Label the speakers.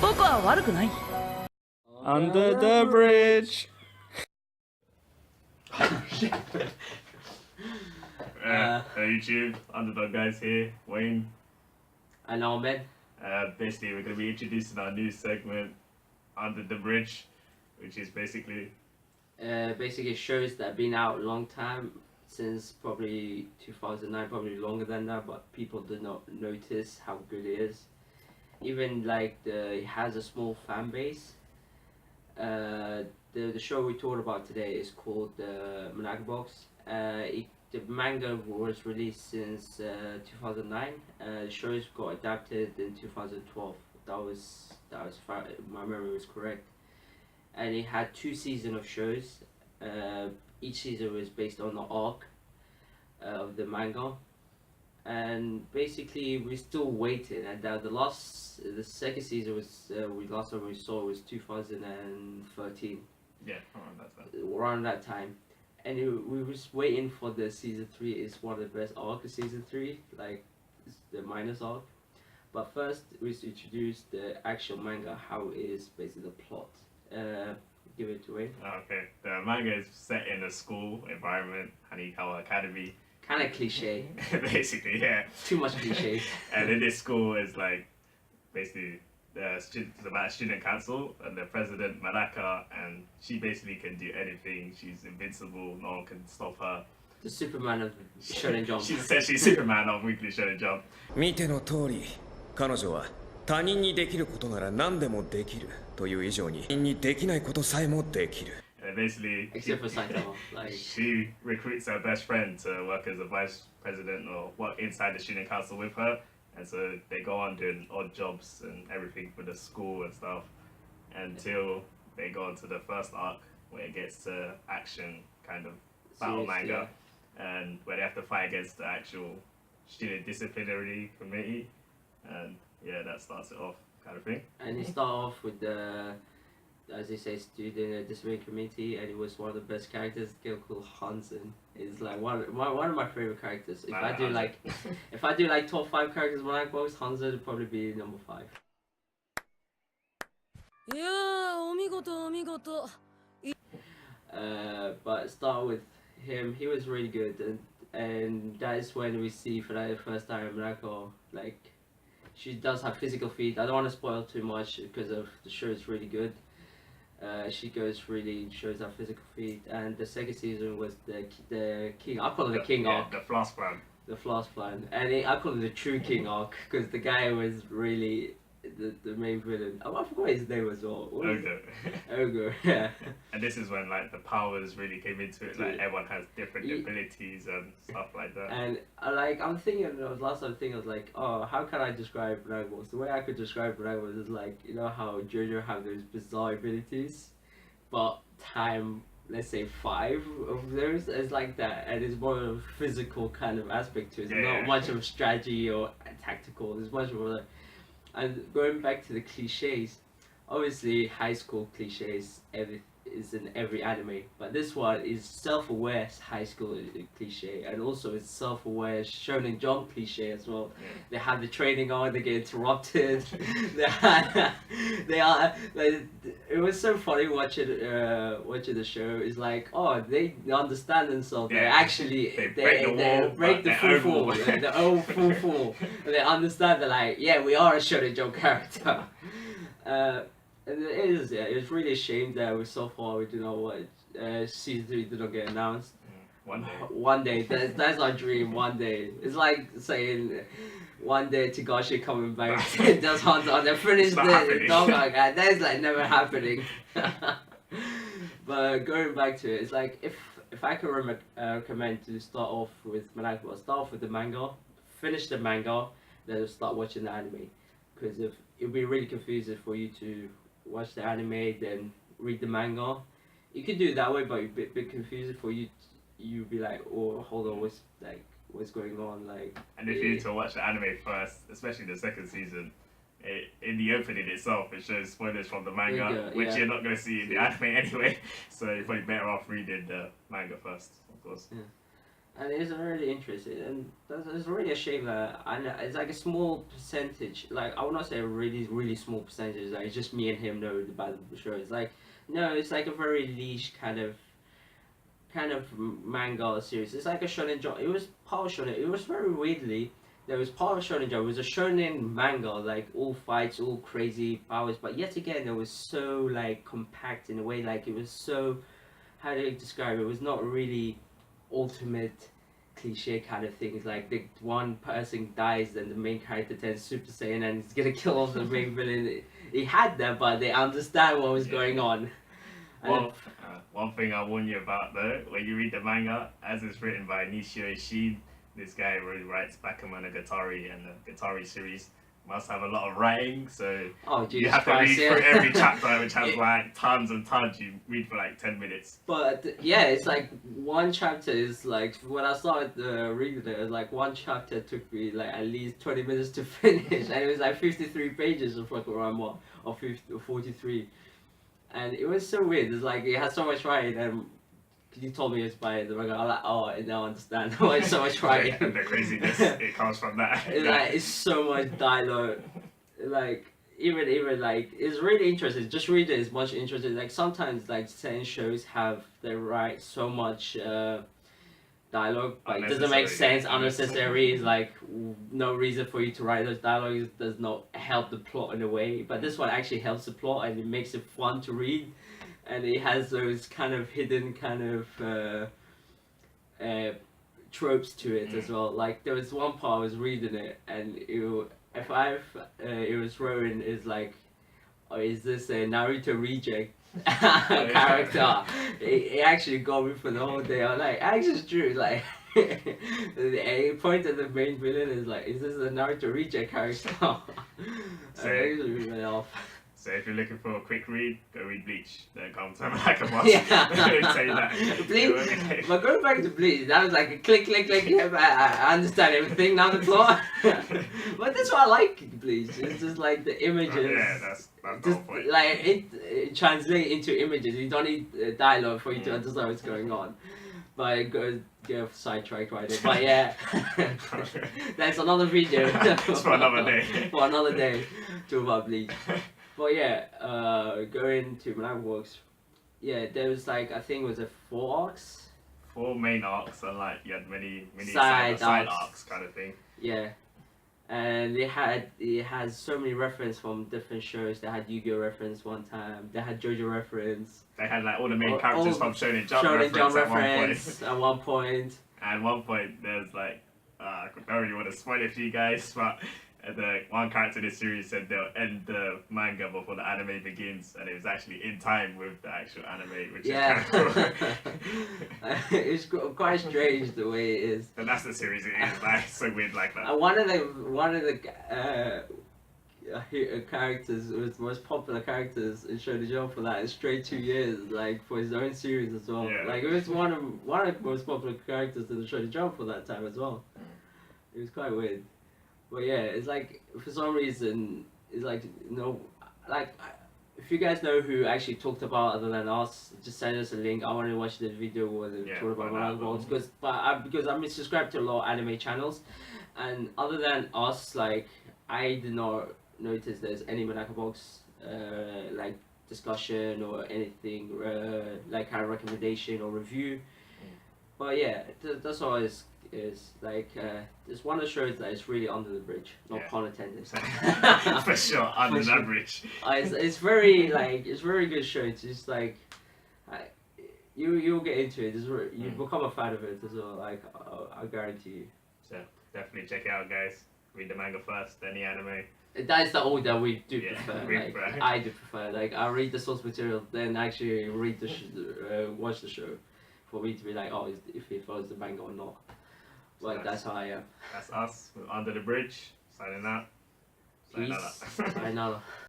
Speaker 1: 僕は悪くない。
Speaker 2: Under the bridge.
Speaker 3: YouTube, Underdog guys here, Wayne.
Speaker 4: And Ahmed.
Speaker 3: Basically, we're going to be introducing our new segment, Under the Bridge, which is basically
Speaker 4: shows that have been out a long time, since probably 2009, probably longer than that, but people did not notice how good it is. Even like it has a small fan base. The show we talked about today is called the Medaka Box. The manga was released since 2009. The shows got adapted in 2012. That was my memory was correct. And it had 2 seasons of shows. Each season was based on the arc of the manga. And basically, we're still waiting. And the second season was last time we saw was 2013.
Speaker 3: Yeah,
Speaker 4: around that time. And we was waiting for the season 3. It's one of the best arcs of season 3, like the minus arc. But first, we introduce the actual manga, how it is basically the plot. Give it to Wayne.
Speaker 3: Okay, the manga is set in a school environment, Hanikawa Academy.
Speaker 4: Kind of cliche.
Speaker 3: Basically, yeah.
Speaker 4: Too much cliches.
Speaker 3: And in this school is like, basically, it's about a student council, and the president, Medaka, and she basically can do anything. She's invincible, no one can stop her.
Speaker 4: The Superman of Shonen Jump.
Speaker 3: She's essentially Superman of Weekly Shonen Jump.
Speaker 2: 見ての通り、彼女は他人にできることなら何でもできるという以上に、他人にできないことさえもできる。
Speaker 3: Basically,
Speaker 4: except for Saitama, like
Speaker 3: she recruits her best friend to work as a vice president or work inside the student council with her, and so they go on doing odd jobs and everything for the school and stuff until they go into the first arc where it gets to action kind of battle manga, and where they have to fight against the actual student disciplinary committee, and yeah, that starts it off kind of thing.
Speaker 4: And it start off with the, as they say, student disciplinary committee, and it was one of the best characters. Girl called Hansen is like one of my favorite characters. If I do like top 5 characters in Manga Box, Hansen would probably be number 5.
Speaker 1: Yeah, お見事お見事。
Speaker 4: But start with him. He was really good, and that is when we see for the first time Minako, like, she does have physical feet. I don't want to spoil too much because of the show is really good. She shows her physical feet, and the second season was the king. I call it the king arc.
Speaker 3: The Flask plan.
Speaker 4: The Flask plan, and I call it the true king arc because the guy was really the main villain. Oh, I forgot his name as well.
Speaker 3: Ogre.
Speaker 4: Ogre, yeah.
Speaker 3: And this is when like the powers really came into it. Like everyone has different abilities and stuff like that.
Speaker 4: And I'm thinking, last time I was like, oh, how can I describe Dragon Balls? The way I could describe Dragon Balls is like, you know how JoJo have those bizarre abilities, but time, let's say 5 of those is like that, and it's more of a physical kind of aspect to it. It's not much of strategy or tactical. It's much more like. And going back to the cliches, obviously high school cliches is in every anime, but this one is self-aware high school cliche, and also it's self-aware Shonen Jump cliche as well.
Speaker 3: Yeah.
Speaker 4: They have the training on, they get interrupted. It was so funny watching the show. It's like, oh, they understand themselves.
Speaker 3: Yeah.
Speaker 4: They actually
Speaker 3: they
Speaker 4: break the full fall, the old full fall, and they understand that, like, yeah, we are a Shonen Jump character. And it's really a shame that so far we do not watch season 3 did not get announced. One day, that's our dream. One day, it's like saying one day Togashi coming back does Hunter and then finish the dog like that. That is like never happening. But going back to it, it's like if I can recommend to start off with Medaka, start off with the manga, finish the manga, then start watching the anime, because if it'll be really confusing for you to watch the anime then read the manga. You can do it that way, but it'll be a bit confusing for you. You'll be like, oh, hold on, what's going on, like.
Speaker 3: And if you need to watch the anime first, especially the second season, in the opening itself, it shows spoilers from the manga, which you're not going to see in the anime anyway. So you're probably better off reading the manga first, of course.
Speaker 4: Yeah. And it's really interesting, and it's really a shame that it's like a small percentage. Like I would not say a really small percentage. Like it's just me and him know about the show. It's like no, it's like a very niche kind of manga series. It's like a shonen jump. It was part of shonen. It was very weirdly. There was part of shonen jump. It was a shonen manga, like all fights, all crazy powers. But yet again, it was so like compact in a way. Like it was so, how do you describe it? It was not really ultimate cliche kind of thing. It's like the one person dies, then the main character turns Super Saiyan and he's gonna kill off the main villain. He had that, but they understand what was going on.
Speaker 3: Well, one thing I warn you about though, when you read the manga, as it's written by Nishio Ishii, this guy really writes Bakemonogatari, and the Gatari series must have a lot of writing, so you have to read through every chapter, which has like tons and tons. You read for like 10 minutes.
Speaker 4: But yeah, it's like one chapter is like, when I started reading it, was like one chapter took me like at least 20 minutes to finish, and it was like 53 pages of like around what, or 50 or 43. And it was so weird. It's like it had so much writing, and you told me it's by the manga. I'm like, oh, I now understand why it's so much writing.
Speaker 3: And the craziness it comes from that.
Speaker 4: It's like it's so much dialogue. Like even like it's really interesting. Just read it. It's much interesting. Like sometimes like certain shows have they write so much dialogue, but it doesn't make sense. Unnecessary. It's like no reason for you to write those dialogues. It does not help the plot in a way. But this one actually helps the plot, and it makes it fun to read. And it has those kind of hidden kind of tropes to it as well. Like there was one part I was reading it, and it was written is like, oh, is this a Naruto reject character? It actually got me for the whole day. I was like, actually it's true. Like a point at the main villain is like, is this a Naruto reject character?
Speaker 3: So-
Speaker 4: I usually read it off.
Speaker 3: So if you're looking for a quick read, go read Bleach. Then come to Medaka Box.
Speaker 4: Yeah.
Speaker 3: Tell you that.
Speaker 4: Bleach, but going back to Bleach, that was like a click. Yeah, I understand everything now. The plot, but that's why I like Bleach. It's just like the images.
Speaker 3: Yeah, that's the whole
Speaker 4: Just
Speaker 3: point.
Speaker 4: like it translates into images. You don't need dialogue for you to understand what's going on. But it goes get sidetracked right there. But yeah, that's another video.
Speaker 3: It's for another day.
Speaker 4: For another day, talk about Bleach. But yeah, going to Medaka Box, yeah, there was like, I think it was 4 arcs.
Speaker 3: 4 main arcs, and like you had many
Speaker 4: Side
Speaker 3: side
Speaker 4: arcs.
Speaker 3: arcs kind of thing.
Speaker 4: Yeah, and it had so many reference from different shows. They had Yu-Gi-Oh reference one time. They had JoJo reference.
Speaker 3: They had like all the main
Speaker 4: All-
Speaker 3: characters
Speaker 4: all
Speaker 3: from Shonen Jump
Speaker 4: Shonen Jump
Speaker 3: reference
Speaker 4: at one point.
Speaker 3: At one point, there's like, I don't really want to spoil it for you guys, but the one character in this series said they'll end the manga before the anime begins, and it was actually in time with the actual anime, which
Speaker 4: Yeah,
Speaker 3: is kind of cool.
Speaker 4: it's quite strange the way it is.
Speaker 3: And that's the series it is, like, so weird like that.
Speaker 4: One of the characters, was most popular characters in Shonen Jump for that is straight 2 years, like for his own series as well.
Speaker 3: Yeah.
Speaker 4: Like it was one of the most popular characters in the Shonen Jump for that time as well. It was quite weird, but yeah, it's like for some reason it's like like if you guys know who actually talked about other than us, just send us a link. I want to watch the video where they talk about Medaka Box because I'm subscribed to a lot of anime channels, and other than us, like I did not notice there's any Medaka Box like discussion or anything like kind of recommendation or review. But yeah, that's all is like it's one of the shows that is really under the bridge, not pun intended.
Speaker 3: For sure, under that bridge.
Speaker 4: It's very like it's very good show. It's just like you'll get into it. You become a fan of it as well. Like I guarantee you.
Speaker 3: So definitely check it out, guys. Read the manga first, then the anime.
Speaker 4: That is the order we do
Speaker 3: Yeah,
Speaker 4: prefer.
Speaker 3: we
Speaker 4: Like
Speaker 3: prefer.
Speaker 4: I do prefer. Like I read the source material, then actually read the watch the show, for me to be like, oh, if it follows the manga or not.
Speaker 3: So
Speaker 4: But that's how I am.
Speaker 3: That's us. We're under the bridge. Signing out.
Speaker 4: Peace.
Speaker 3: Sayonara.
Speaker 4: Sayonara.